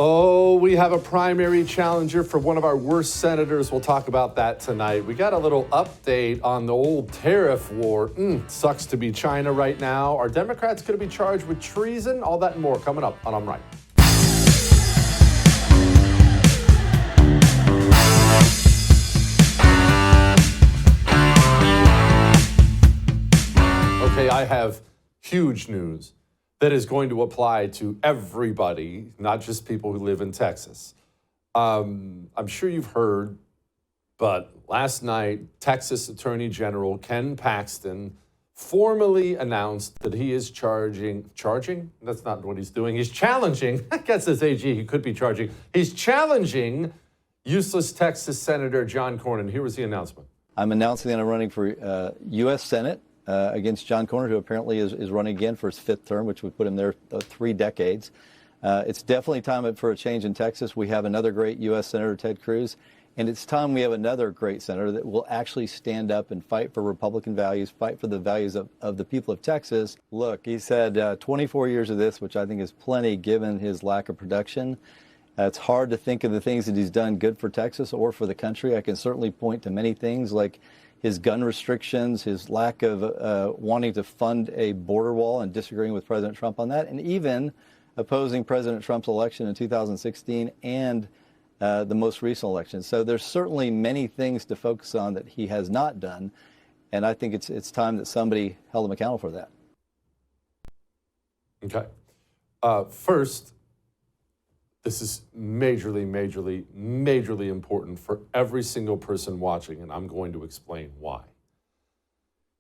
Oh, we have a primary challenger for one of our worst senators. We'll talk about that tonight. We got a little update on the old tariff war. Sucks to be China right now. Are Democrats going to be charged with treason? All that and more coming up on I'm Right. Okay, I have huge news that is going to apply to everybody, not just people who live in Texas. I'm sure you've heard, but last night, Texas Attorney General Ken Paxton formally announced that he is charging? That's not what he's doing. He's challenging, I guess as AG, he could be charging. He's challenging useless Texas Senator John Cornyn. Here was the announcement. I'm announcing that I'm running for U.S. Senate against John Cornyn, who apparently is running again for his fifth term, which would put him there 3 decades. It's definitely time for a change in Texas. We have another great U.S. Senator, Ted Cruz, and it's time we have another great senator that will actually stand up and fight for Republican values, fight for the values of the people of Texas. Look, he said 24 years of this, which I think is plenty given his lack of production. It's hard to think of the things that he's done good for Texas or for the country. I can certainly point to many things like his gun restrictions, his lack of wanting to fund a border wall and disagreeing with President Trump on that, and even opposing President Trump's election in 2016 and the most recent election. So there's certainly many things to focus on that he has not done, and I think it's time that somebody held him accountable for that. Okay. First, this is majorly important for every single person watching, and I'm going to explain why.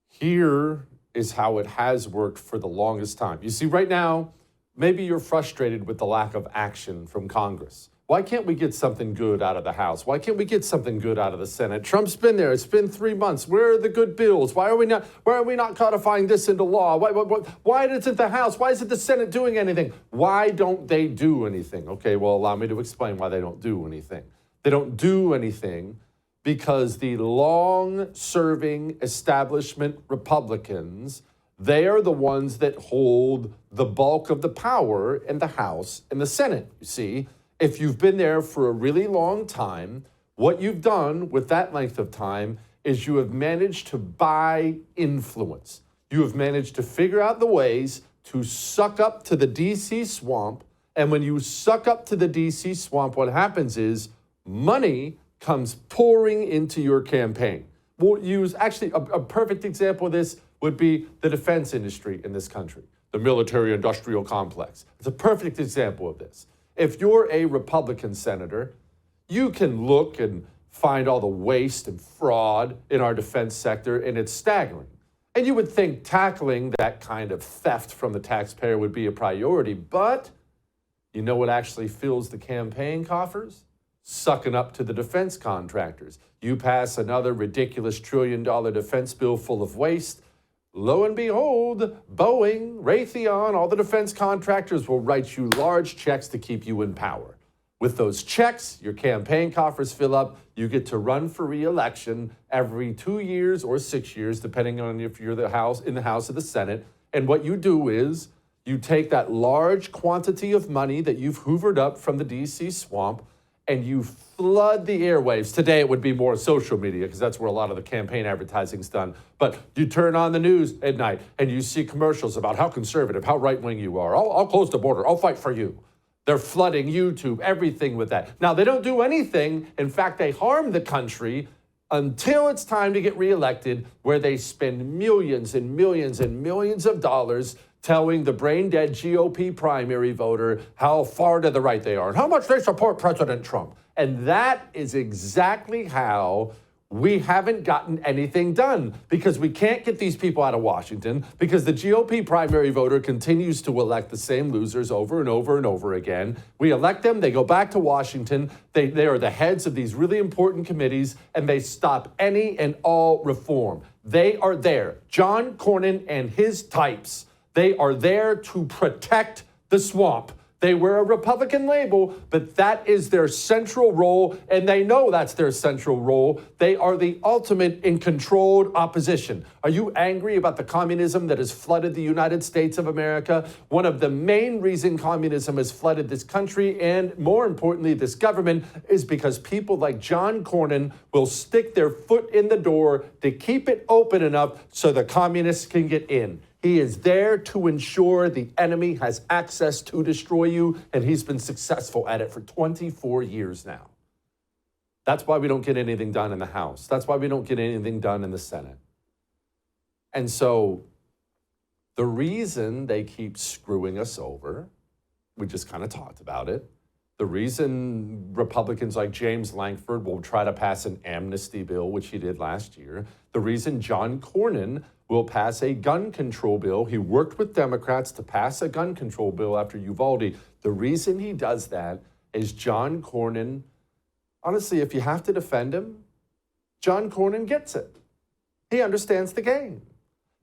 Here is how it has worked for the longest time. You see, right now, maybe you're frustrated with the lack of action from Congress. Why can't we get something good out of the House? Why can't we get something good out of the Senate? Trump's been there. It's been 3 months. Where are the good bills? Why are we not codifying this into law? Why isn't the House? Why isn't the Senate doing anything? Why don't they do anything? Okay, well, allow me to explain why they don't do anything. They don't do anything because the long-serving establishment Republicans, they are the ones that hold the bulk of the power in the House and the Senate, you see. If you've been there for a really long time, what you've done with that length of time is you have managed to buy influence. You have managed to figure out the ways to suck up to the DC swamp. And when you suck up to the DC swamp, what happens is money comes pouring into your campaign. We'll use actually a perfect example of this would be the defense industry in this country, the military-industrial complex. It's a perfect example of this. If you're a Republican senator, you can look and find all the waste and fraud in our defense sector, and it's staggering. And you would think tackling that kind of theft from the taxpayer would be a priority, but you know what actually fills the campaign coffers? Sucking up to the defense contractors. You pass another ridiculous $1 trillion defense bill full of waste, lo and behold, Boeing, Raytheon, all the defense contractors will write you large checks to keep you in power. With those checks, your campaign coffers fill up. You get to run for re-election every 2 years or 6 years, depending on if you're in the House or the Senate. And what you do is you take that large quantity of money that you've hoovered up from the DC swamp and you flood the airwaves. Today it would be more social media because that's where a lot of the campaign advertising's done. But you turn on the news at night and you see commercials about how conservative, how right-wing you are. I'll close the border. I'll fight for you. They're flooding YouTube, everything with that. Now, they don't do anything. In fact, they harm the country until it's time to get reelected, where they spend millions and millions and millions of dollars telling the brain-dead GOP primary voter how far to the right they are and how much they support President Trump. And that is exactly how we haven't gotten anything done, because we can't get these people out of Washington, because the GOP primary voter continues to elect the same losers over and over and over again. We elect them, they go back to Washington, they are the heads of these really important committees, and they stop any and all reform. They are there. John Cornyn and his types, they are there to protect the swamp, They wear a Republican label, but that is their central role, and they know that's their central role. They are the ultimate in controlled opposition. Are you angry about the communism that has flooded the United States of America? One of the main reasons communism has flooded this country, and more importantly, this government, is because people like John Cornyn will stick their foot in the door to keep it open enough so the communists can get in. He is there to ensure the enemy has access to destroy you, and he's been successful at it for 24 years now. That's why we don't get anything done in the House. That's why we don't get anything done in the Senate. And so the reason they keep screwing us over, we just kind of talked about it, the reason Republicans like James Lankford will try to pass an amnesty bill, which he did last year, the reason John Cornyn will pass a gun control bill. He worked with Democrats to pass a gun control bill after Uvalde. The reason he does that is John Cornyn, honestly, if you have to defend him, John Cornyn gets it. He understands the game.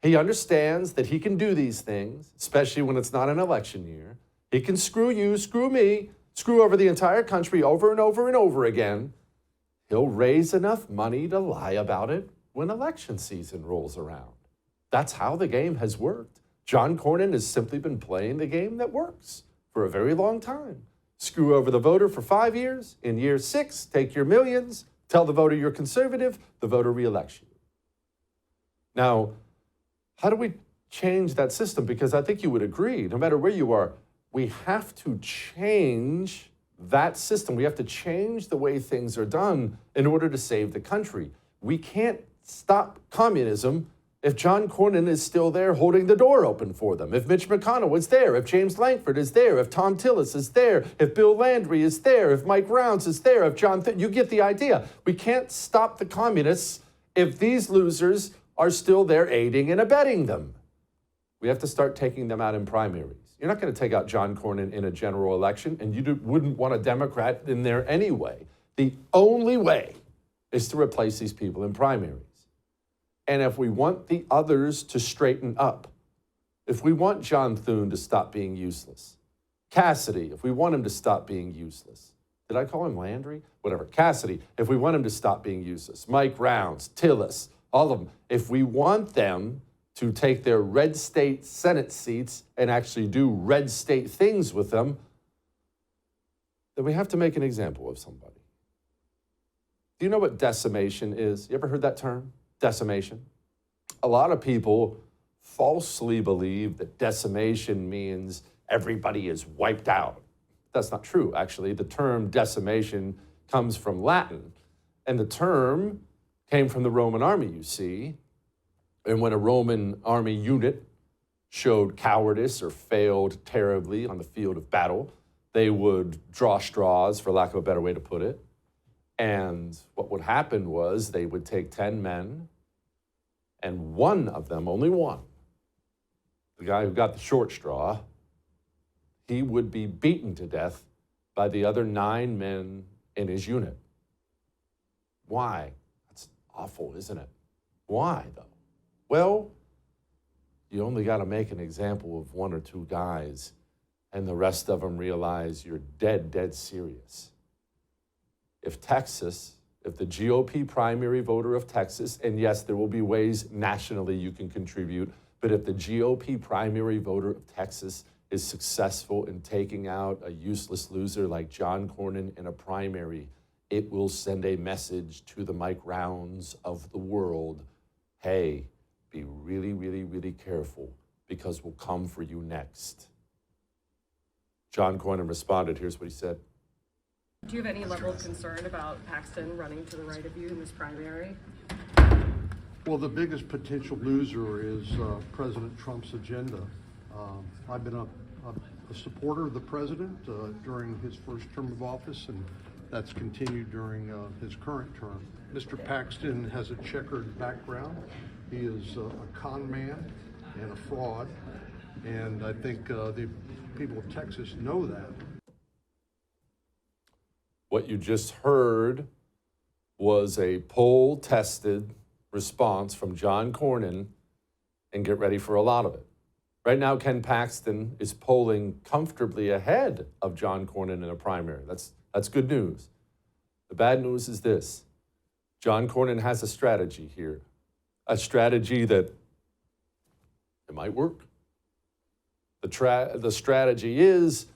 He understands that he can do these things, especially when it's not an election year. He can screw you, screw me, screw over the entire country over and over and over again. He'll raise enough money to lie about it when election season rolls around. That's how the game has worked. John Cornyn has simply been playing the game that works for a very long time. Screw over the voter for 5 years. In year 6, take your millions, tell the voter you're conservative, the voter reelects you. Now, how do we change that system? Because I think you would agree, no matter where you are, we have to change that system. We have to change the way things are done in order to save the country. We can't stop communism if John Cornyn is still there holding the door open for them, if Mitch McConnell is there, if James Lankford is there, if Tom Tillis is there, if Bill Landry is there, if Mike Rounds is there, if you get the idea. We can't stop the communists if these losers are still there aiding and abetting them. We have to start taking them out in primaries. You're not going to take out John Cornyn in a general election, and you wouldn't want a Democrat in there anyway. The only way is to replace these people in primaries. And if we want the others to straighten up, if we want John Thune to stop being useless, Cassidy, if we want him to stop being useless, did I call him Landry? Whatever, Cassidy, if we want him to stop being useless, Mike Rounds, Tillis, all of them, if we want them to take their red state Senate seats and actually do red state things with them, then we have to make an example of somebody. Do you know what decimation is? You ever heard that term? Decimation. A lot of people falsely believe that decimation means everybody is wiped out. That's not true, actually. The term decimation comes from Latin, and the term came from the Roman army, you see. And when a Roman army unit showed cowardice or failed terribly on the field of battle, they would draw straws, for lack of a better way to put it. And what would happen was they would take 10 men, and one of them, only one, the guy who got the short straw, he would be beaten to death by the other 9 men in his unit. Why? That's awful, isn't it? Why, though? Well, you only got to make an example of 1 or 2 guys, and the rest of them realize you're dead serious. If the GOP primary voter of Texas, and yes, there will be ways nationally you can contribute, but if the GOP primary voter of Texas is successful in taking out a useless loser like John Cornyn in a primary, it will send a message to the Mike Rounds of the world. Hey, be really careful, because we'll come for you next. John Cornyn responded. Here's what he said. Do you have any level of concern about Paxton running to the right of you in this primary? Well, the biggest potential loser is President Trump's agenda. I've been a supporter of the president during his first term of office, and that's continued during his current term. Mr. Paxton has a checkered background. He is a con man and a fraud, and I think the people of Texas know that. What you just heard was a poll-tested response from John Cornyn, and get ready for a lot of it. Right now, Ken Paxton is polling comfortably ahead of John Cornyn in a primary. That's good news. The bad news is this. John Cornyn has a strategy here, a strategy that it might work. The strategy is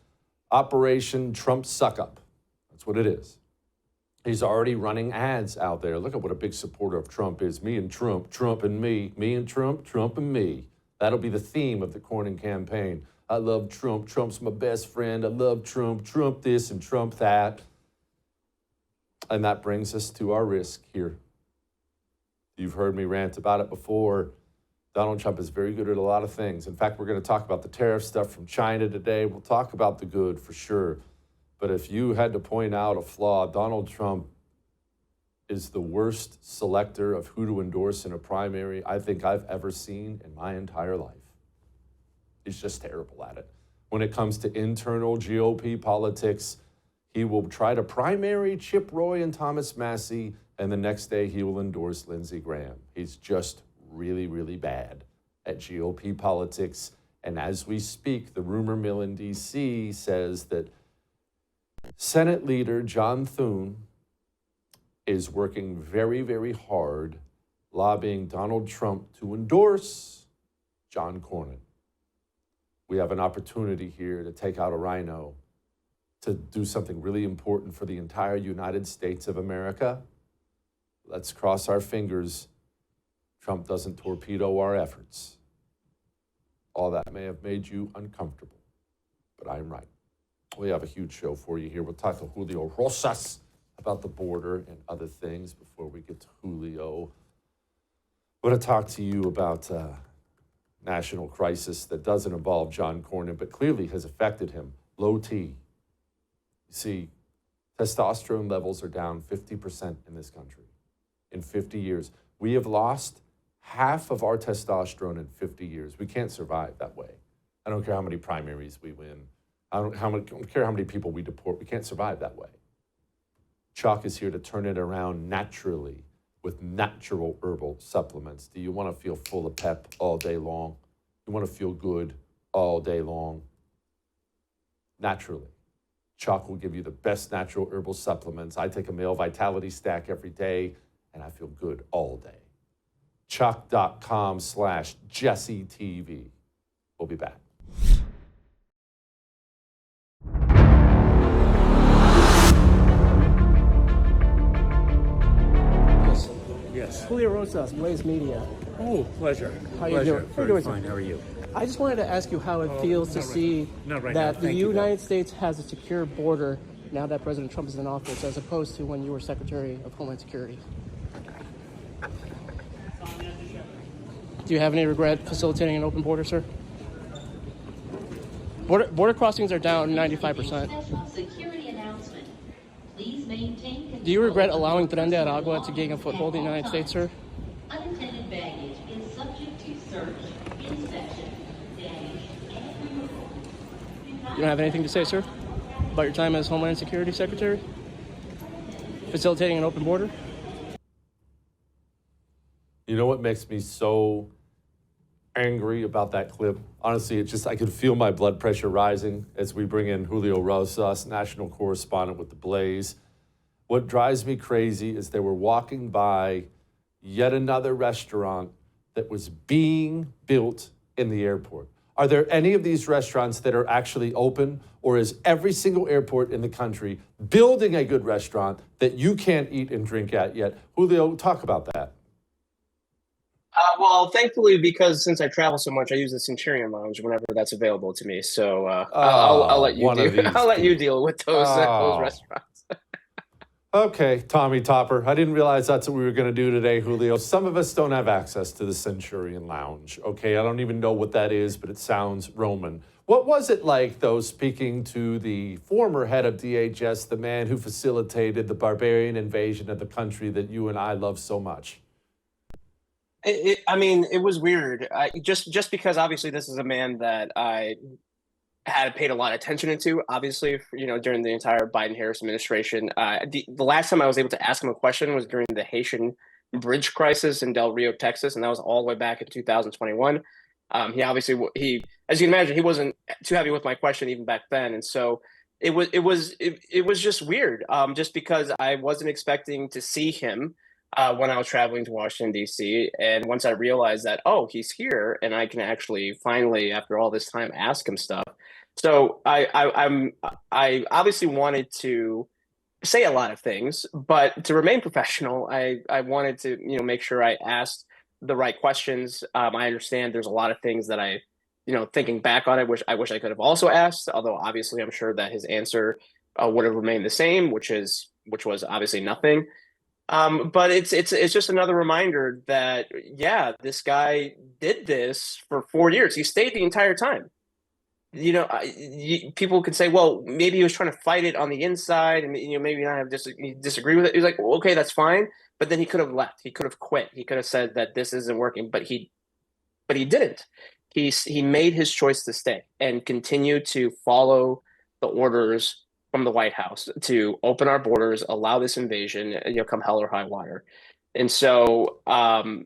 Operation Trump Suck Up. That's what it is. He's already running ads out there. Look at what a big supporter of Trump is. Me and Trump, Trump and me and Trump, Trump and me. That'll be the theme of the Cornyn campaign. I love Trump. Trump's my best friend. I love Trump. Trump this and Trump that. And that brings us to our risk here. You've heard me rant about it before. Donald Trump is very good at a lot of things. In fact, we're going to talk about the tariff stuff from China today. We'll talk about the good for sure. But if you had to point out a flaw, Donald Trump is the worst selector of who to endorse in a primary I think I've ever seen in my entire life. He's just terrible at it. When it comes to internal GOP politics, he will try to primary Chip Roy and Thomas Massie, and the next day he will endorse Lindsey Graham. He's just really, really bad at GOP politics. And as we speak, the rumor mill in D.C. says that Senate Leader John Thune is working very, very hard lobbying Donald Trump to endorse John Cornyn. We have an opportunity here to take out a RINO, to do something really important for the entire United States of America. Let's cross our fingers Trump doesn't torpedo our efforts. All that may have made you uncomfortable, but I'm right. We have a huge show for you here. We'll talk to Julio Rosas about the border and other things before we get to Julio. I want to talk to you about a national crisis that doesn't involve John Cornyn, but clearly has affected him. Low T. You see, testosterone levels are down 50% in this country in 50 years. We have lost half of our testosterone in 50 years. We can't survive that way. I don't care how many primaries we win. I don't care how many people we deport. We can't survive that way. Chalk is here to turn it around naturally with natural herbal supplements. Do you want to feel full of pep all day long? You want to feel good all day long? Naturally. Chalk will give you the best natural herbal supplements. I take a male vitality stack every day, and I feel good all day. Chalk.com/JesseTV. We'll be back. Yes. Julio Rosas, Blaze Media. Oh, pleasure. How you Pleasure. doing? Very fine. How are you? I just wanted to ask you how it feels to see Not right that now. the Thank you, United States has a secure border now that President Trump is in office, as opposed to when you were Secretary of Homeland Security. Do you have any regret facilitating an open border, sir? Border crossings are down 95%. Security announcement. Please maintain. Do you regret allowing Tren de Aragua to gain a foothold in the United States, sir? Unattended baggage is subject to search, inspection, damage, and removal. You don't have anything to say, sir, about your time as Homeland Security Secretary? Facilitating an open border? You know what makes me so angry about that clip? Honestly, I could feel my blood pressure rising as we bring in Julio Rosas, national correspondent with The Blaze. What drives me crazy is they were walking by yet another restaurant that was being built in the airport. Are there any of these restaurants that are actually open, or is every single airport in the country building a good restaurant that you can't eat and drink at yet? Julio, talk about that. Well, thankfully, because since I travel so much, I use the Centurion Lounge whenever that's available to me. So I'll let you I'll let you deal with those restaurants. Okay, Tommy Topper. I didn't realize that's what we were going to do today, Julio. Some of us don't have access to the Centurion Lounge. Okay, I don't even know what that is, but it sounds Roman. What was it like, though, speaking to the former head of DHS, the man who facilitated the barbarian invasion of the country that you and I love so much? It was weird. Just because obviously this is a man that I had paid a lot of attention to, obviously, during the entire Biden-Harris administration. The last time I was able to ask him a question was during the Haitian bridge crisis in Del Rio, Texas, and that was all the way back in 2021. He obviously as you can imagine, he wasn't too happy with my question even back then, and so it was just weird. Just because I wasn't expecting to see him when I was traveling to Washington D.C. And once I realized that, oh, he's here, and I can actually finally, after all this time, ask him stuff. So I obviously wanted to say a lot of things, but to remain professional, I wanted to make sure I asked the right questions. I understand there's a lot of things that thinking back on it, I wish I could have also asked. Although obviously, I'm sure that his answer would have remained the same, which was obviously nothing. But it's just another reminder that yeah, this guy did this for 4 years. He stayed the entire time. People could say, well, maybe he was trying to fight it on the inside, and maybe not have disagree with it. He's like, well, okay, that's fine, but then he could have left. He could have quit. He could have said that this isn't working, but he didn't. He made his choice to stay and continue to follow the orders from the White House to open our borders, allow this invasion, come hell or high water. And so I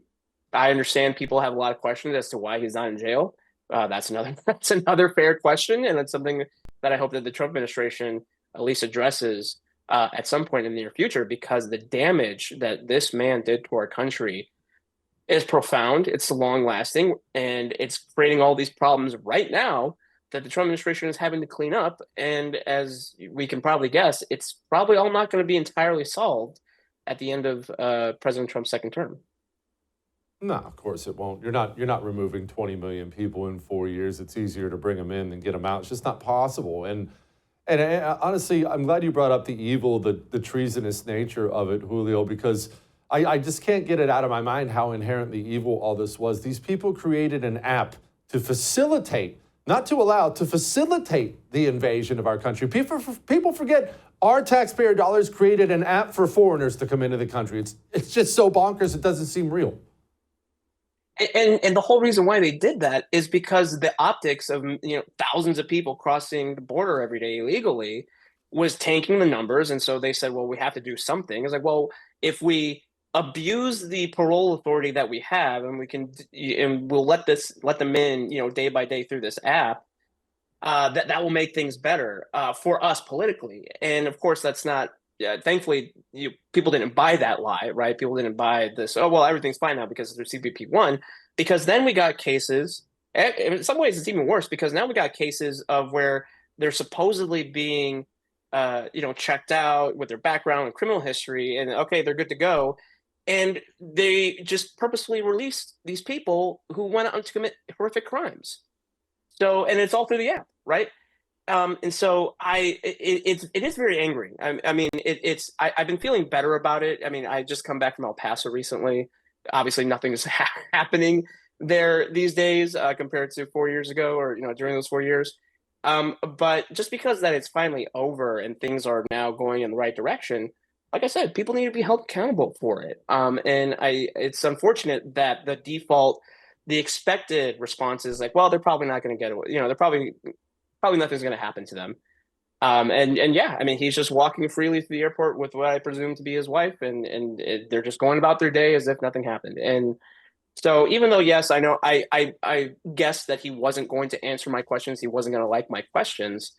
understand people have a lot of questions as to why he's not in jail. That's another fair question, and it's something that I hope that the Trump administration at least addresses at some point in the near future, because the damage that this man did to our country is profound. It's long lasting, and it's creating all these problems right now that the Trump administration is having to clean up. And as we can probably guess, it's probably all not going to be entirely solved at the end of President Trump's second term. No, of course it won't. You're not removing 20 million people in 4 years. It's easier to bring them in than get them out. It's just not possible. And honestly, I'm glad you brought up the evil, the treasonous nature of it, Julio, because I just can't get it out of my mind how inherently evil all this was. These people created an app to facilitate, not to allow, to facilitate the invasion of our country. People forget our taxpayer dollars created an app for foreigners to come into the country. It's just so bonkers it doesn't seem real. And the whole reason why they did that is because the optics of thousands of people crossing the border every day illegally was tanking the numbers, and so they said, well, we have to do something. It's like, well, if we abuse the parole authority that we have, and we'll let them in day by day through this app, that will make things better for us politically. And of course, that's not. Thankfully, people didn't buy that lie, right? People didn't buy this. Oh well, everything's fine now because there's CBP1. Because then we got cases. In some ways, it's even worse because now we got cases of where they're supposedly being, checked out with their background and criminal history, and okay, they're good to go, and they just purposefully released these people who went out to commit horrific crimes. So, and it's all through the app, right? And so it is very angering. I mean, I've been feeling better about it. I mean, I just come back from El Paso recently. Obviously, nothing is happening there these days compared to 4 years ago, or during those 4 years. But just because that it's finally over and things are now going in the right direction, like I said, people need to be held accountable for it. And it's unfortunate that the expected response is like, well, they're probably not going to get away. They're probably nothing's going to happen to them. And yeah, I mean, he's just walking freely through the airport with what I presume to be his wife, and they're just going about their day as if nothing happened. And so even though, yes, I know I guessed that he wasn't going to answer my questions, he wasn't going to like my questions,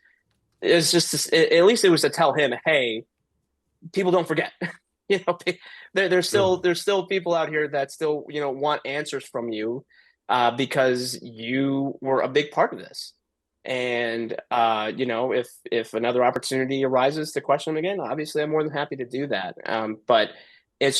it's just at least it was to tell him, hey, people don't forget. There's still people out here that still want answers from you because you were a big part of this. And if another opportunity arises to question him again, obviously I'm more than happy to do that. But it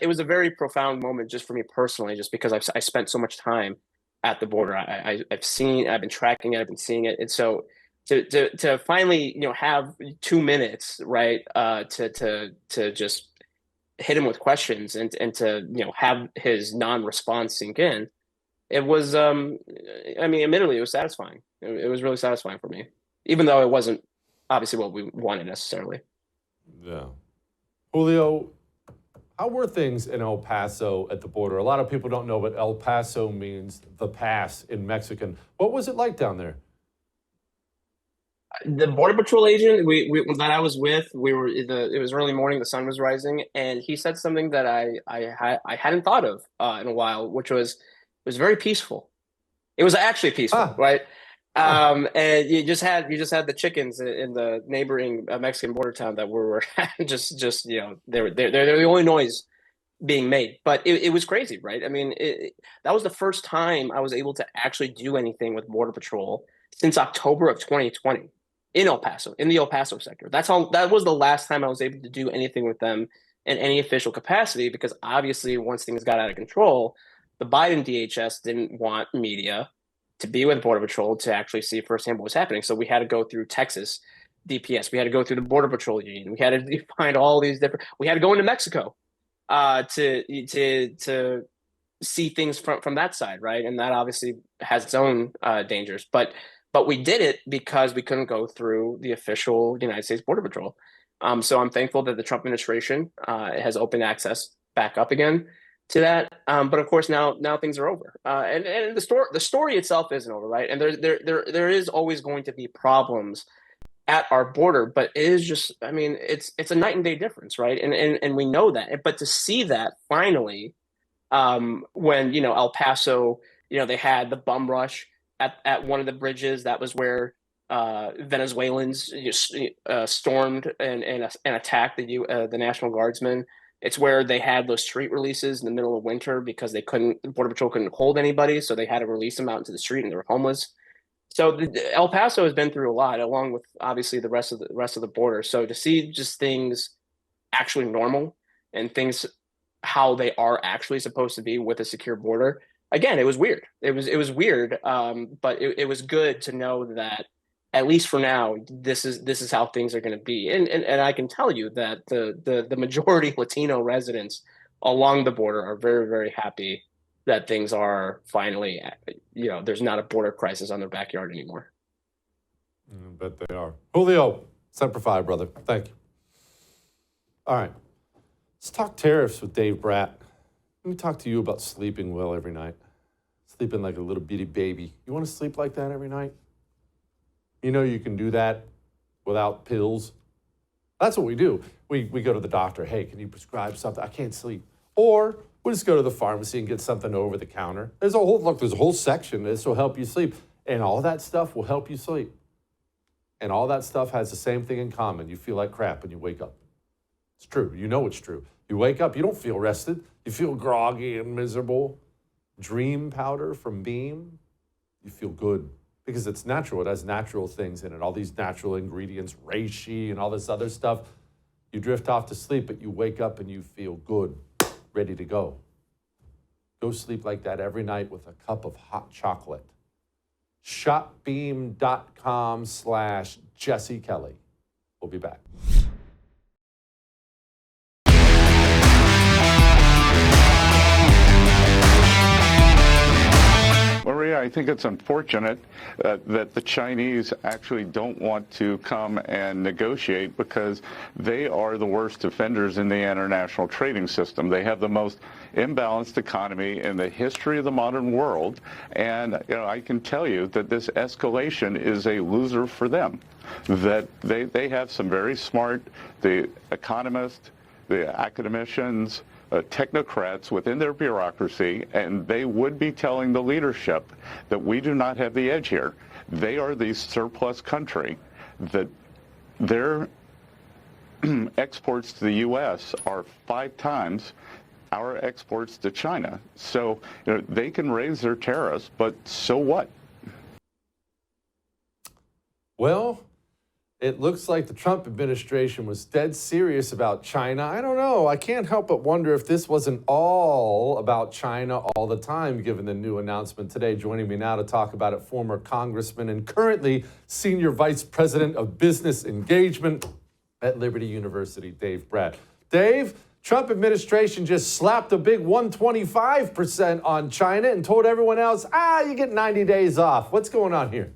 was a very profound moment just for me personally, just because I spent so much time at the border. I've been tracking it, I've been seeing it, and so to finally have 2 minutes, right, to just hit him with questions and to have his non-response sink in. It was, I mean, admittedly, it was satisfying. It was really satisfying for me, even though it wasn't obviously what we wanted necessarily. Yeah. Julio, how were things in El Paso at the border? A lot of people don't know, but El Paso means the pass in Mexican. What was it like down there? The Border Patrol agent we that I was with, it was early morning, the sun was rising, and he said something that I hadn't thought of in a while, which was it was very peaceful. It was actually peaceful, Ah, right? ah. And you just had the chickens in the neighboring Mexican border town that were just they're the only noise being made. But it was crazy, right? I mean, that was the first time I was able to actually do anything with Border Patrol since October of 2020 in El Paso, in the El Paso sector. That was the last time I was able to do anything with them in any official capacity, because obviously once things got out of control, the Biden DHS didn't want media to be with Border Patrol to actually see firsthand what was happening. So we had to go through Texas DPS. We had to go through the Border Patrol Union. We had to find all these different. We had to go into Mexico to see things from that side, right? And that obviously has its own dangers. But we did it because we couldn't go through the official United States Border Patrol. So I'm thankful that the Trump administration has opened access back up again to that. But of course now things are over. And the story itself isn't over, right? And there is always going to be problems at our border, but it is just, I mean, it's a night and day difference, right? And we know that. But to see that finally, when El Paso, they had the bum rush at one of the bridges. That was where Venezuelans stormed and attacked the National Guardsmen. It's where they had those street releases in the middle of winter because the Border Patrol couldn't hold anybody, so they had to release them out into the street, and they were homeless. So El Paso has been through a lot, along with obviously the rest of the border. So to see just things actually normal and things how they are actually supposed to be with a secure border, again, it was weird. It was weird, but it was good to know that at least for now, this is how things are going to be. And I can tell you that the majority Latino residents along the border are very, very happy that things are finally, there's not a border crisis on their backyard anymore. I bet they are. Julio, Semper Fi, brother. Thank you. All right. Let's talk tariffs with Dave Brat. Let me talk to you about sleeping well every night. Sleeping like a little bitty baby. You want to sleep like that every night? You know you can do that without pills. That's what we do. We go to the doctor. Hey, can you prescribe something? I can't sleep. Or we'll just go to the pharmacy and get something over the counter. There's a whole section. This will help you sleep. And all that stuff will help you sleep. And all that stuff has the same thing in common. You feel like crap when you wake up. It's true. You know it's true. You wake up, you don't feel rested. You feel groggy and miserable. Dream powder from Beam, you feel good because it's natural. It has natural things in it, all these natural ingredients, reishi and all this other stuff. You drift off to sleep, but you wake up and you feel good, ready to go. Go sleep like that every night with a cup of hot chocolate. Shopbeam.com/Jesse Kelly. We'll be back. Maria, I think it's unfortunate that the Chinese actually don't want to come and negotiate because they are the worst offenders in the international trading system. They have the most imbalanced economy in the history of the modern world. And I can tell you that this escalation is a loser for them, that they have some very smart, the economists, the academicians, technocrats within their bureaucracy, and they would be telling the leadership that we do not have the edge here. They are the surplus country, that their exports to the U.S. are 5 times our exports to China. So they can raise their tariffs, but so what? Well, it looks like the Trump administration was dead serious about China. I don't know. I can't help but wonder if this wasn't all about China all the time, given the new announcement today. Joining me now to talk about it, former Congressman and currently Senior Vice President of Business Engagement at Liberty University, Dave Brat. Dave, Trump administration just slapped a big 125% on China and told everyone else, you get 90 days off. What's going on here?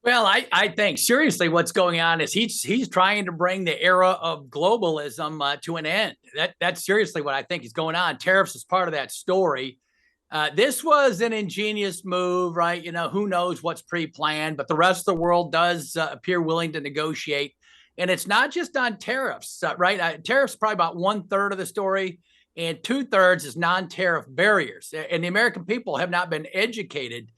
Well, I think seriously what's going on is he's trying to bring the era of globalism to an end. That's seriously what I think is going on. Tariffs is part of that story. This was an ingenious move, right? You know, who knows what's pre-planned, but the rest of the world does appear willing to negotiate. And it's not just on tariffs, right? Tariffs are probably about 1/3 of the story, and 2/3 is non-tariff barriers. And the American people have not been educated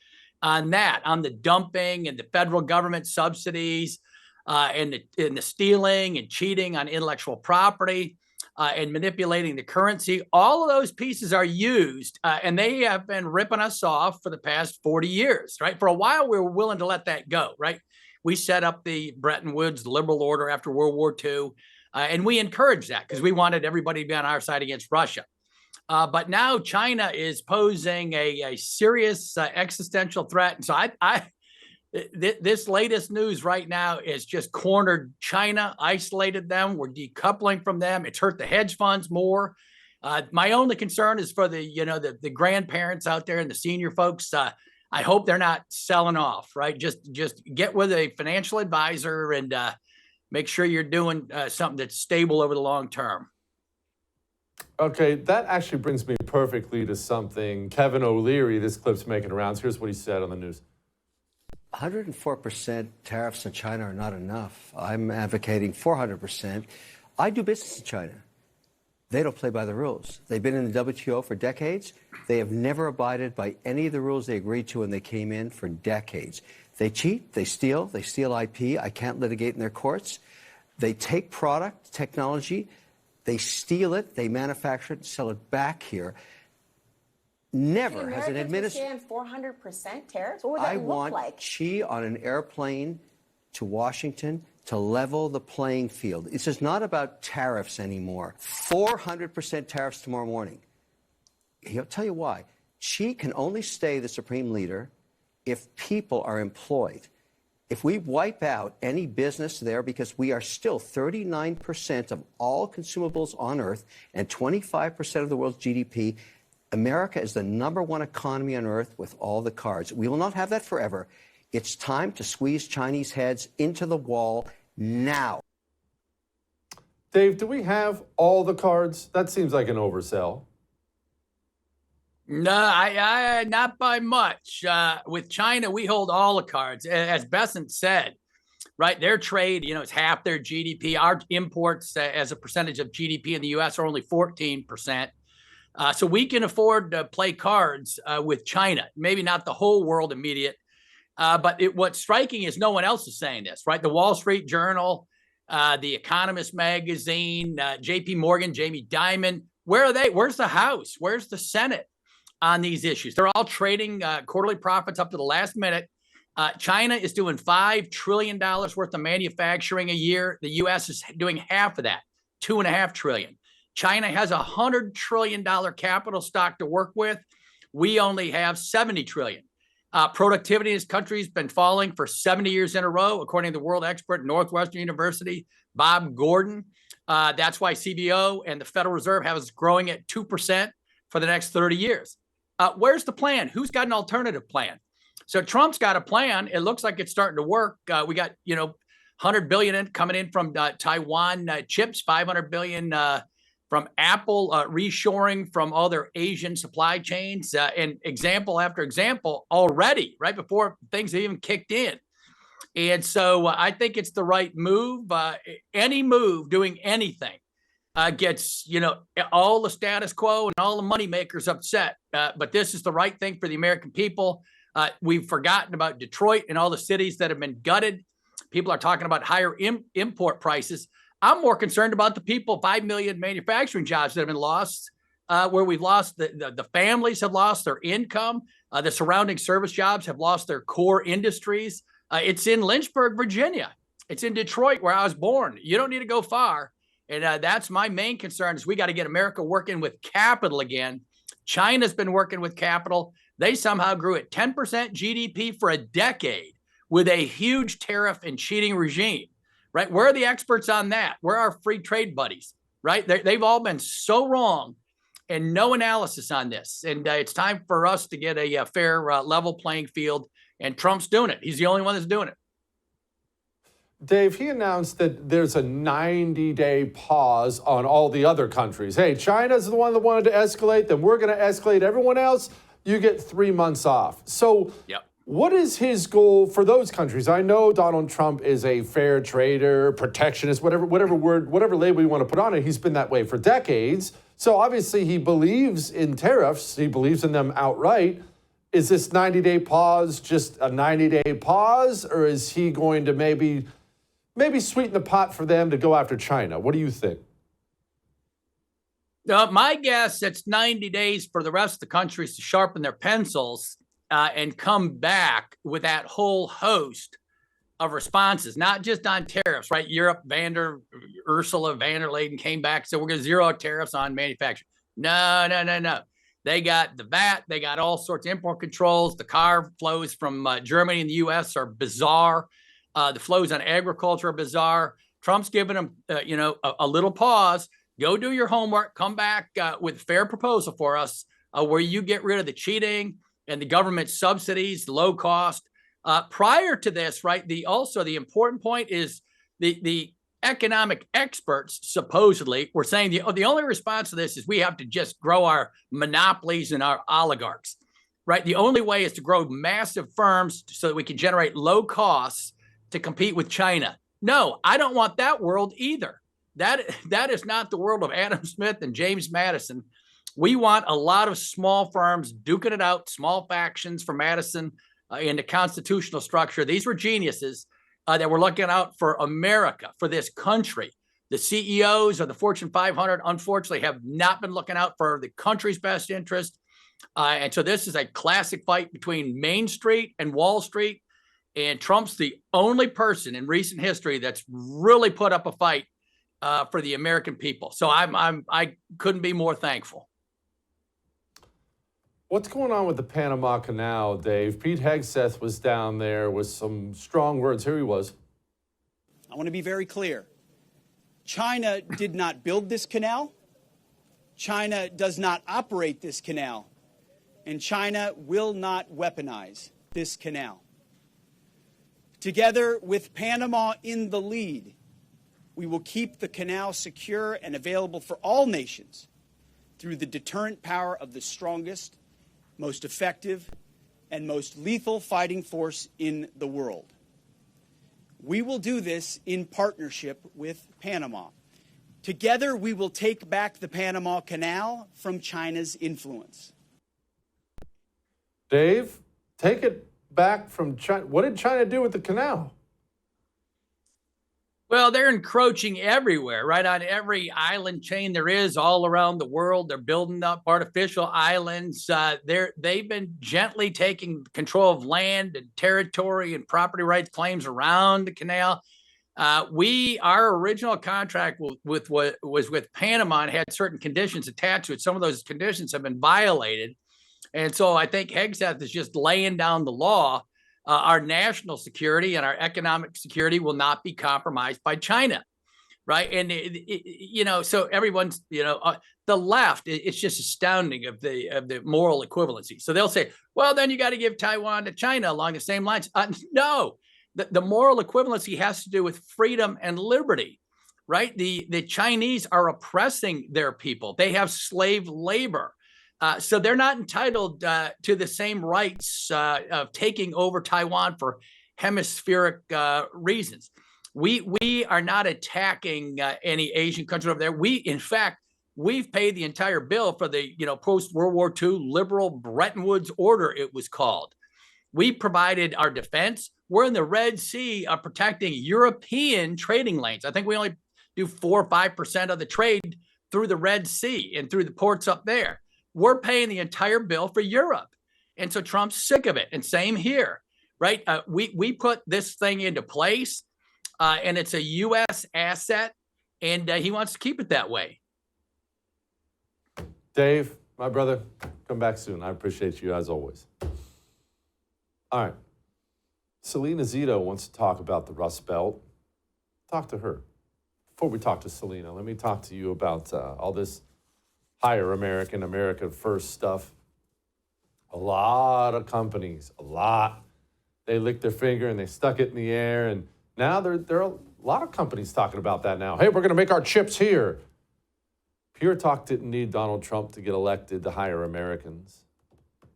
on that, on the dumping and the federal government subsidies, and the stealing and cheating on intellectual property. And manipulating the currency. All of those pieces are used, and they have been ripping us off for the past 40 years, right? For a while, we were willing to let that go, right? We set up the Bretton Woods liberal order after World War II, and we encouraged that because we wanted everybody to be on our side against Russia. But now China is posing a serious existential threat. And so this latest news right now is just cornered China, isolated them. We're decoupling from them. It's hurt the hedge funds more. My only concern is for the grandparents out there and the senior folks. I hope they're not selling off, right? Just get with a financial advisor and make sure you're doing something that's stable over the long term. Okay, that actually brings me perfectly to something Kevin O'Leary, this clip's making rounds. Here's what he said on the news. 104% tariffs in China are not enough. I'm advocating 400%. I do business in China. They don't play by the rules. They've been in the WTO for decades. They have never abided by any of the rules they agreed to when they came in for decades. They cheat, they steal IP. I can't litigate in their courts. They take product, technology, they steal it, they manufacture it, and sell it back here. Never has an administration. 400% tariffs? What would that look like? I want Xi on an airplane to Washington to level the playing field. This is not about tariffs anymore. 400% tariffs tomorrow morning. He'll tell you why. Xi can only stay the supreme leader if people are employed. If we wipe out any business there, because we are still 39% of all consumables on Earth and 25% of the world's GDP, America is the #1 economy on earth with all the cards. We will not have that forever. It's time to squeeze Chinese heads into the wall now. Dave, do we have all the cards? That seems like an oversell. No, I not by much. With China, we hold all the cards. As Besant said, right, their trade, it's half their GDP. Our imports as a percentage of GDP in the U.S. are only 14%. So we can afford to play cards with China. Maybe not the whole world immediate, but what's striking is no one else is saying this, right? The Wall Street Journal, The Economist magazine, J.P. Morgan, Jamie Dimon. Where are they? Where's the House? Where's the Senate on these issues? They're all trading quarterly profits up to the last minute. China is doing $5 trillion worth of manufacturing a year. The U.S. is doing half of that, $2.5 trillion. China has $100 trillion capital stock to work with. We only have $70 trillion. Productivity in this country has been falling for 70 years in a row, according to the world expert at Northwestern University, Bob Gordon. That's why CBO and the Federal Reserve have us growing at 2% for the next 30 years. Where's the plan? Who's got an alternative plan? So Trump's got a plan. It looks like it's starting to work. We got, $100 billion coming in from Taiwan chips, $500 billion from Apple, reshoring from all their Asian supply chains, and example after example already, right before things have even kicked in. And so I think it's the right move. Any move doing anything gets, all the status quo and all the money makers upset. But this is the right thing for the American people. We've forgotten about Detroit and all the cities that have been gutted. People are talking about higher import prices. I'm more concerned about the people, 5 million manufacturing jobs that have been lost, where we've lost, the families have lost their income. The surrounding service jobs have lost their core industries. It's in Lynchburg, Virginia. It's in Detroit, where I was born. You don't need to go far. And that's my main concern is we got to get America working with capital again. China's been working with capital. They somehow grew at 10% GDP for a decade with a huge tariff and cheating regime. Right? Where are the experts on that? Where are our free trade buddies? Right? They've all been so wrong and no analysis on this. And it's time for us to get a fair level playing field. And Trump's doing it. He's the only one that's doing it. Dave, he announced that there's a 90-day pause on all the other countries. Hey, China's the one that wanted to escalate, then we're going to escalate. Everyone else, you get 3 months off. So Yep. what is his goal for those countries? I know Donald Trump is a fair trader, protectionist, whatever label you want to put on it. He's been that way for decades. So obviously he believes in tariffs. He believes in them outright. Is this 90-day pause just a 90-day pause, or is he going to maybe sweeten the pot for them to go after China? What do you think? My guess, it's 90 days for the rest of the countries to sharpen their pencils and come back with that whole host of responses, not just on tariffs, right? Europe, Ursula von der Leyen came back, so we're going to zero tariffs on manufacturing. No. They got the VAT, they got all sorts of import controls. The car flows from Germany and the U.S. are bizarre. The flows on agriculture are bizarre. Trump's giving them, a little pause. Go do your homework. Come back with a fair proposal for us where you get rid of the cheating and the government subsidies, the low cost. Prior to this, right, the important point is the economic experts supposedly were saying the only response to this is we have to just grow our monopolies and our oligarchs, right? The only way is to grow massive firms so that we can generate low costs to compete with China. No, I don't want that world either. That is not the world of Adam Smith and James Madison. We want a lot of small firms duking it out, small factions for Madison in the constitutional structure. These were geniuses that were looking out for America, for this country. The CEOs of the Fortune 500, unfortunately, have not been looking out for the country's best interest. And so this is a classic fight between Main Street and Wall Street. And Trump's the only person in recent history that's really put up a fight for the American people. So I couldn't be more thankful. What's going on with the Panama Canal, Dave? Pete Hegseth was down there with some strong words. Here he was. I want to be very clear. China did not build this canal. China does not operate this canal. And China will not weaponize this canal. Together with Panama in the lead, we will keep the canal secure and available for all nations through the deterrent power of the strongest, most effective, and most lethal fighting force in the world. We will do this in partnership with Panama. Together, we will take back the Panama Canal from China's influence. Dave, take it back from China. What did China do with the canal? Well, they're encroaching everywhere, right on every island chain there is all around the world. They're building up artificial islands. They've been gently taking control of land and territory and property rights claims around the canal. Our original contract was with Panama and had certain conditions attached to it. Some of those conditions have been violated. And so I think Hegseth is just laying down the law. Our national security and our economic security will not be compromised by China, right? And so everyone's, the left. It's just astounding of the moral equivalency. So they'll say, well, then you got to give Taiwan to China along the same lines. No, the moral equivalency has to do with freedom and liberty, right? The Chinese are oppressing their people. They have slave labor. So they're not entitled to the same rights of taking over Taiwan for hemispheric reasons. We are not attacking any Asian country over there. In fact, we've paid the entire bill for the post-World War II liberal Bretton Woods order, it was called. We provided our defense. We're in the Red Sea protecting European trading lanes. I think we only do 4 or 5% of the trade through the Red Sea and through the ports up there. We're paying the entire bill for Europe. And so Trump's sick of it. And same here, right? We put this thing into place and it's a U.S. asset and he wants to keep it that way. Dave, my brother, come back soon. I appreciate you as always. All right. Salena Zito wants to talk about the Rust Belt. Talk to her. Before we talk to Salena, let me talk to you about all this higher America first stuff. A lot of companies, they licked their finger and they stuck it in the air. And now there are a lot of companies talking about that now. Hey, we're going to make our chips here. Pure Talk didn't need Donald Trump to get elected to hire Americans.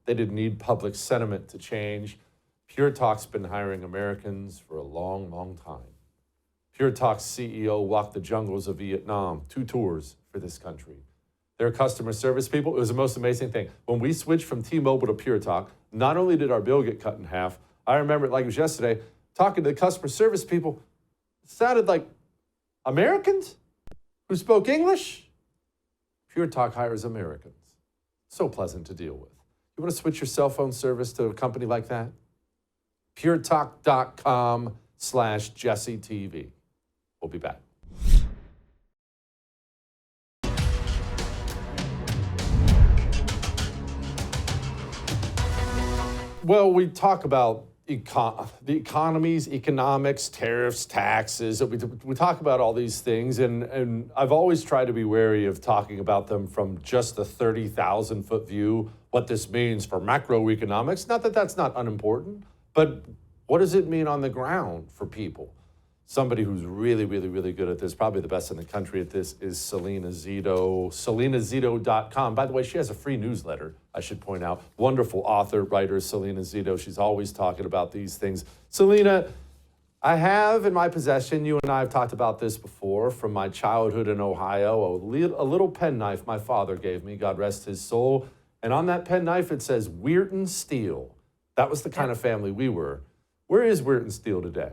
They didn't need public sentiment to change. Pure Talk's been hiring Americans for a long, long time. Pure Talk's CEO walked the jungles of Vietnam, 2 tours for this country. Their customer service people, it was the most amazing thing. When we switched from T-Mobile to Pure Talk, not only did our bill get cut in half, I remember it like it was yesterday, talking to the customer service people, it sounded like Americans who spoke English. Pure Talk hires Americans. So pleasant to deal with. You want to switch your cell phone service to a company like that? puretalk.com/JesseTV. We'll be back. Well, we talk about the economies, economics, tariffs, taxes. We talk about all these things, and I've always tried to be wary of talking about them from just the 30,000-foot view, what this means for macroeconomics. Not that that's not unimportant, but what does it mean on the ground for people? Somebody who's really, really, really good at this, probably the best in the country at this, is Salena Zito, SalenaZito.com. By the way, she has a free newsletter, I should point out. Wonderful author, writer, Salena Zito. She's always talking about these things. Salena, I have in my possession, you and I have talked about this before, from my childhood in Ohio, a little penknife my father gave me, God rest his soul. And on that penknife, it says Weirton Steel. That was the kind of family we were. Where is Weirton Steel today?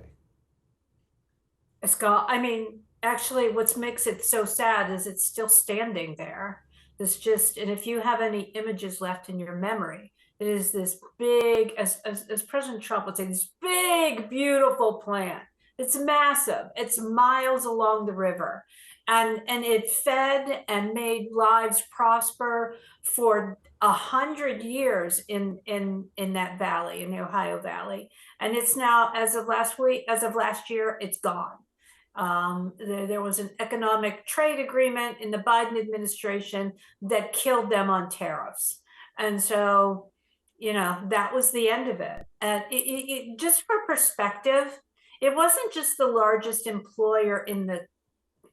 Scott, I mean, actually, what makes it so sad is it's still standing there. It's just, and if you have any images left in your memory, it is this big, as President Trump would say, this big, beautiful plant. It's massive. It's miles along the river. And it fed and made lives prosper for 100 years in that valley, in the Ohio Valley. And it's now, as of last year, it's gone. There was an economic trade agreement in the Biden administration that killed them on tariffs. And so, that was the end of it. And it just for perspective, it wasn't just the largest employer in the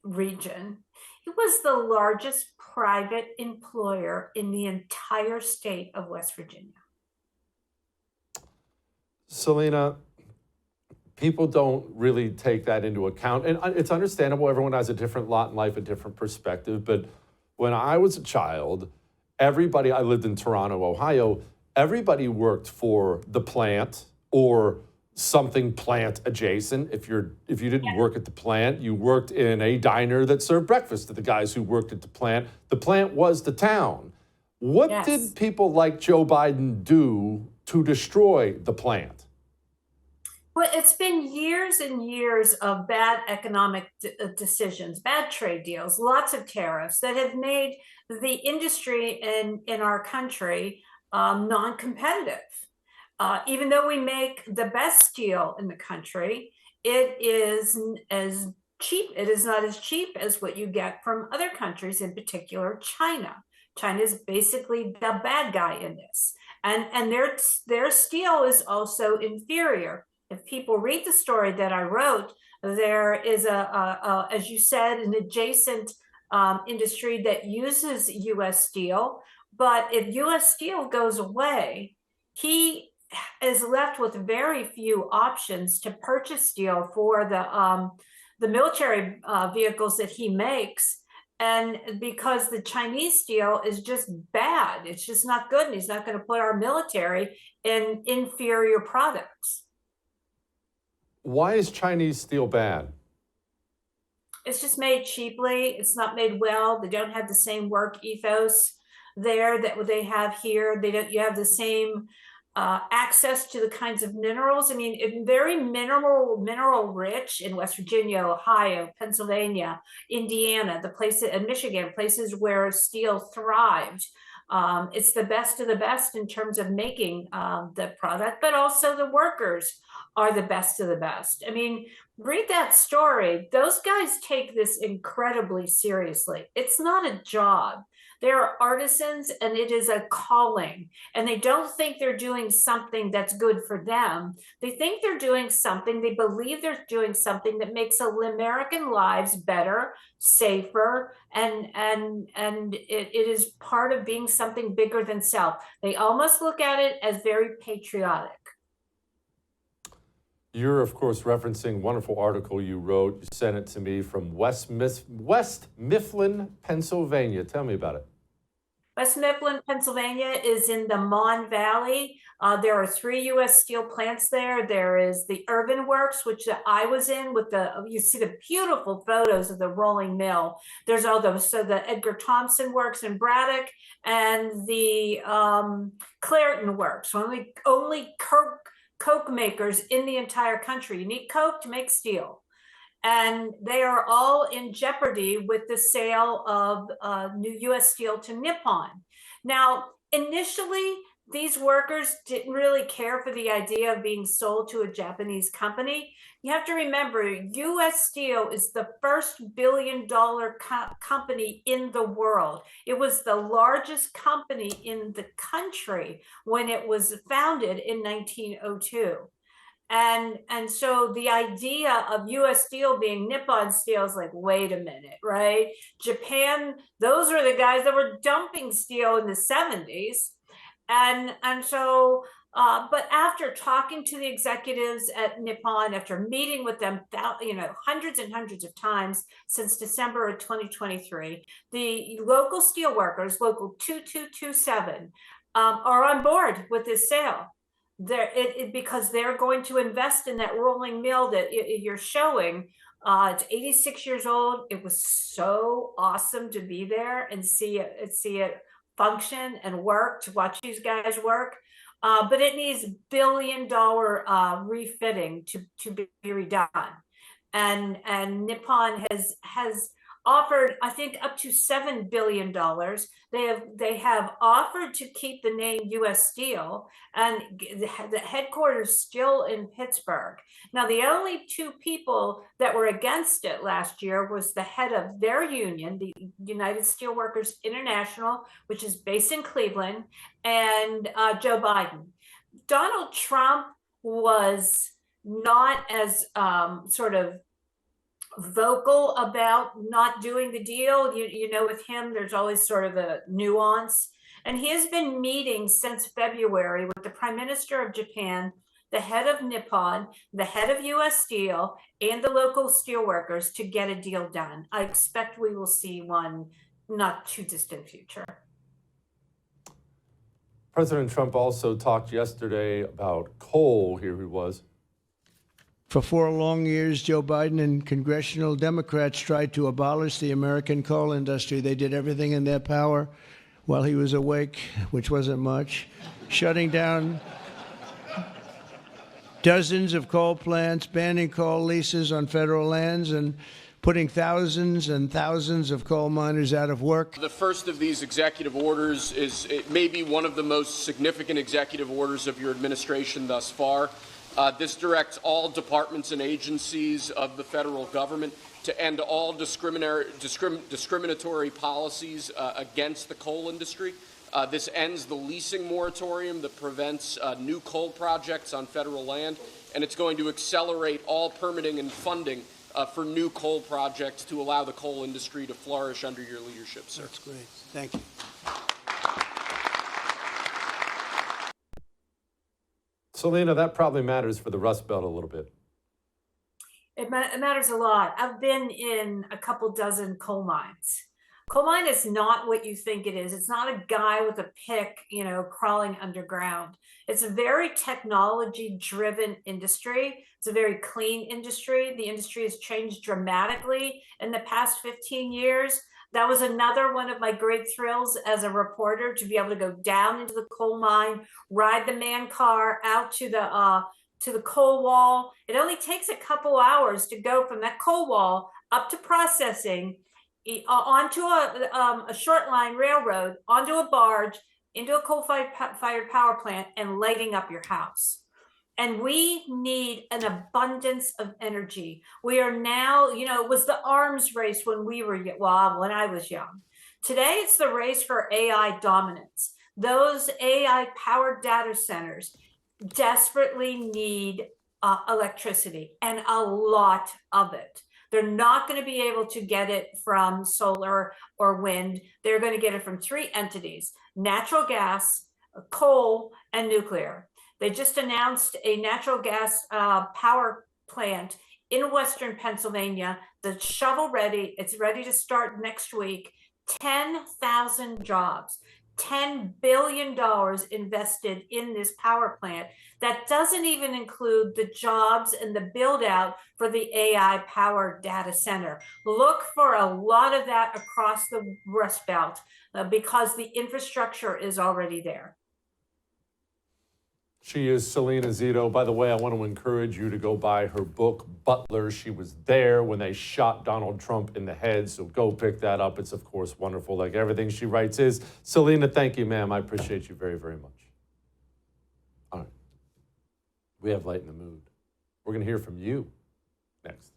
region. It was the largest private employer in the entire state of West Virginia. Salena, people don't really take that into account. And it's understandable. Everyone has a different lot in life, a different perspective. But when I was a child, I lived in Toronto, Ohio, everybody worked for the plant or something plant adjacent. If you didn't work at the plant, you worked in a diner that served breakfast to the guys who worked at the plant. The plant was the town. What did people like Joe Biden do to destroy the plant? Well, it's been years and years of bad economic decisions, bad trade deals, lots of tariffs that have made the industry in our country non-competitive. Even though we make the best steel in the country, it is as cheap. It is not as cheap as what you get from other countries, in particular China. China is basically the bad guy in this, and their steel is also inferior. If people read the story that I wrote, there is as you said, an adjacent industry that uses U.S. steel. But if U.S. steel goes away, he is left with very few options to purchase steel for the military vehicles that he makes. And because the Chinese steel is just bad, it's just not good, and he's not going to put our military in inferior products. Why is Chinese steel bad? It's just made cheaply. It's not made well. They don't have the same work ethos there that they have here. You have the same access to the kinds of minerals. I mean, it's very mineral rich in West Virginia, Ohio, Pennsylvania, Indiana, and Michigan, places where steel thrived. It's the best of the best in terms of making the product, but also the workers are the best of the best. I mean, read that story. Those guys take this incredibly seriously. It's not a job. They're artisans, and it is a calling. And they don't think they're doing something that's good for them. They think they're doing something, they believe they're doing something that makes American lives better, safer, and it is part of being something bigger than self. They almost look at it as very patriotic. You're, of course, referencing a wonderful article you wrote. You sent it to me from West Mifflin, Pennsylvania. Tell me about it. West Mifflin, Pennsylvania is in the Mon Valley. There are 3 U.S. steel plants there. There is the Urban Works, which I was in with you see the beautiful photos of the rolling mill. There's all those, so the Edgar Thomson Works in Braddock and the Clairton Works, only coke makers in the entire country. You need coke to make steel. And they are all in jeopardy with the sale of new U.S. steel to Nippon. Now, initially, these workers didn't really care for the idea of being sold to a Japanese company. You have to remember, U.S. Steel is the first billion-dollar company in the world. It was the largest company in the country when it was founded in 1902. And so the idea of U.S. Steel being Nippon Steel is like, wait a minute, right? Japan, those are the guys that were dumping steel in the 70s. And so, but after talking to the executives at Nippon, after meeting with them, hundreds and hundreds of times since December of 2023, the local steelworkers, local 2227, are on board with this sale. Because they're going to invest in that rolling mill that you're showing. It's 86 years old. It was so awesome to be there and see it function and work, to watch these guys work. But it needs billion-dollar refitting to be redone. And Nippon has offered, I think, up to $7 billion. They have offered to keep the name U.S. Steel, and the headquarters still in Pittsburgh. Now, the only 2 people that were against it last year was the head of their union, the United Steelworkers International, which is based in Cleveland, and Joe Biden. Donald Trump was not as sort of vocal about not doing the deal. You know, with him, there's always sort of a nuance. And he has been meeting since February with the Prime Minister of Japan, the head of Nippon, the head of U.S. Steel, and the local steelworkers to get a deal done. I expect we will see one not too distant future. President Trump also talked yesterday about coal. Here he was. For 4 long years, Joe Biden and congressional Democrats tried to abolish the American coal industry. They did everything in their power while he was awake, which wasn't much, shutting down dozens of coal plants, banning coal leases on federal lands, and putting thousands and thousands of coal miners out of work. The first of these executive orders it may be one of the most significant executive orders of your administration thus far. This directs all departments and agencies of the federal government to end all discriminatory policies against the coal industry. This ends the leasing moratorium that prevents new coal projects on federal land, and it's going to accelerate all permitting and funding for new coal projects to allow the coal industry to flourish under your leadership, sir. That's great. Thank you. Salena, that probably matters for the Rust Belt a little bit. It matters a lot. I've been in a couple dozen coal mines. Coal mine is not what you think it is. It's not a guy with a pick, crawling underground. It's a very technology-driven industry. It's a very clean industry. The industry has changed dramatically in the past 15 years. That was another one of my great thrills as a reporter, to be able to go down into the coal mine, ride the man car out to the coal wall. It only takes a couple hours to go from that coal wall up to processing, onto a short line railroad, onto a barge, into a coal-fired power plant, and lighting up your house. And we need an abundance of energy. We are now, it was the arms race when I was young, Today, it's the race for AI dominance. Those AI powered data centers desperately need electricity, and a lot of it. They're not going to be able to get it from solar or wind. They're going to get it from three entities: natural gas, coal, and nuclear. They just announced a natural gas power plant in Western Pennsylvania that's shovel ready. It's ready to start next week. 10,000 jobs. $10 billion invested in this power plant. That doesn't even include the jobs and the build out for the AI powered data center. Look for a lot of that across the Rust Belt because the infrastructure is already there. She is Salena Zito. By the way, I want to encourage you to go buy her book, Butler. She was there when they shot Donald Trump in the head, so go pick that up. It's, of course, wonderful, like everything she writes is. Salena, thank you, ma'am. I appreciate you very, very much. All right. We have Light in the Mood. We're going to hear from you next.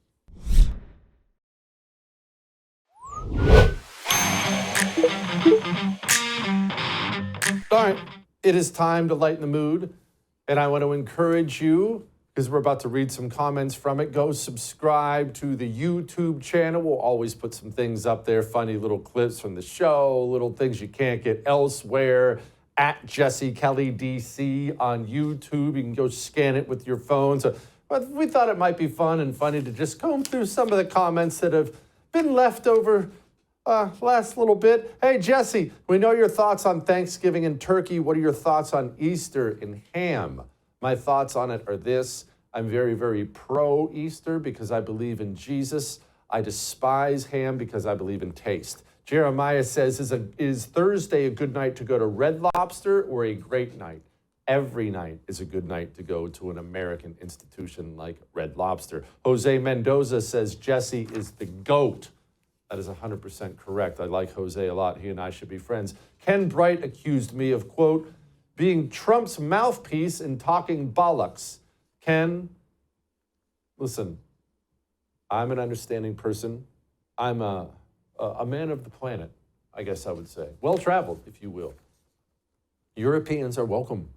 All right. It is time to lighten the mood. And I want to encourage you, because we're about to read some comments from it, go subscribe to the YouTube channel. We'll always put some things up there, funny little clips from the show, little things you can't get elsewhere. At Jesse Kelly DC on YouTube. You can go scan it with your phone. So we thought it might be fun and funny to just comb through some of the comments that have been left over last little bit. Hey, Jesse, we know your thoughts on Thanksgiving and turkey. What are your thoughts on Easter and ham? My thoughts on it are this. I'm very, very pro-Easter because I believe in Jesus. I despise ham because I believe in taste. Jeremiah says, is Thursday a good night to go to Red Lobster or a great night? Every night is a good night to go to an American institution like Red Lobster. Jose Mendoza says Jesse is the GOAT. That is 100% correct. I like Jose a lot. He and I should be friends. Ken Bright accused me of, quote, being Trump's mouthpiece and talking bollocks. Ken, listen, I'm an understanding person. I'm a man of the planet, I guess I would say. Well-traveled, if you will. Europeans are welcome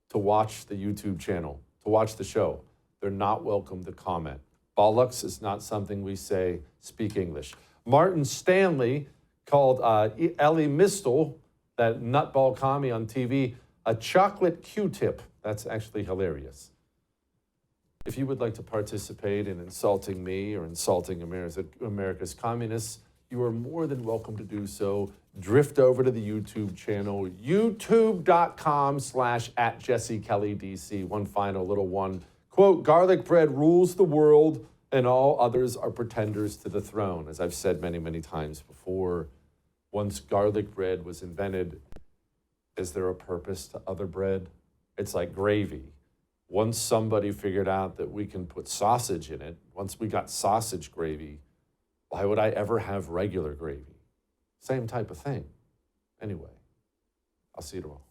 to watch the YouTube channel, to watch the show. They're not welcome to comment. Bollocks is not something we say, speak English. Martin Stanley called Ellie Mistel, that nutball commie on TV, a chocolate Q-tip. That's actually hilarious. If you would like to participate in insulting me or insulting America's communists, you are more than welcome to do so. Drift over to the YouTube channel, youtube.com/@JesseKellyDC. One final little one. Quote, garlic bread rules the world and all others are pretenders to the throne. As I've said many, many times before, once garlic bread was invented, is there a purpose to other bread? It's like gravy. Once somebody figured out that we can put sausage in it, once we got sausage gravy, why would I ever have regular gravy? Same type of thing. Anyway, I'll see you tomorrow.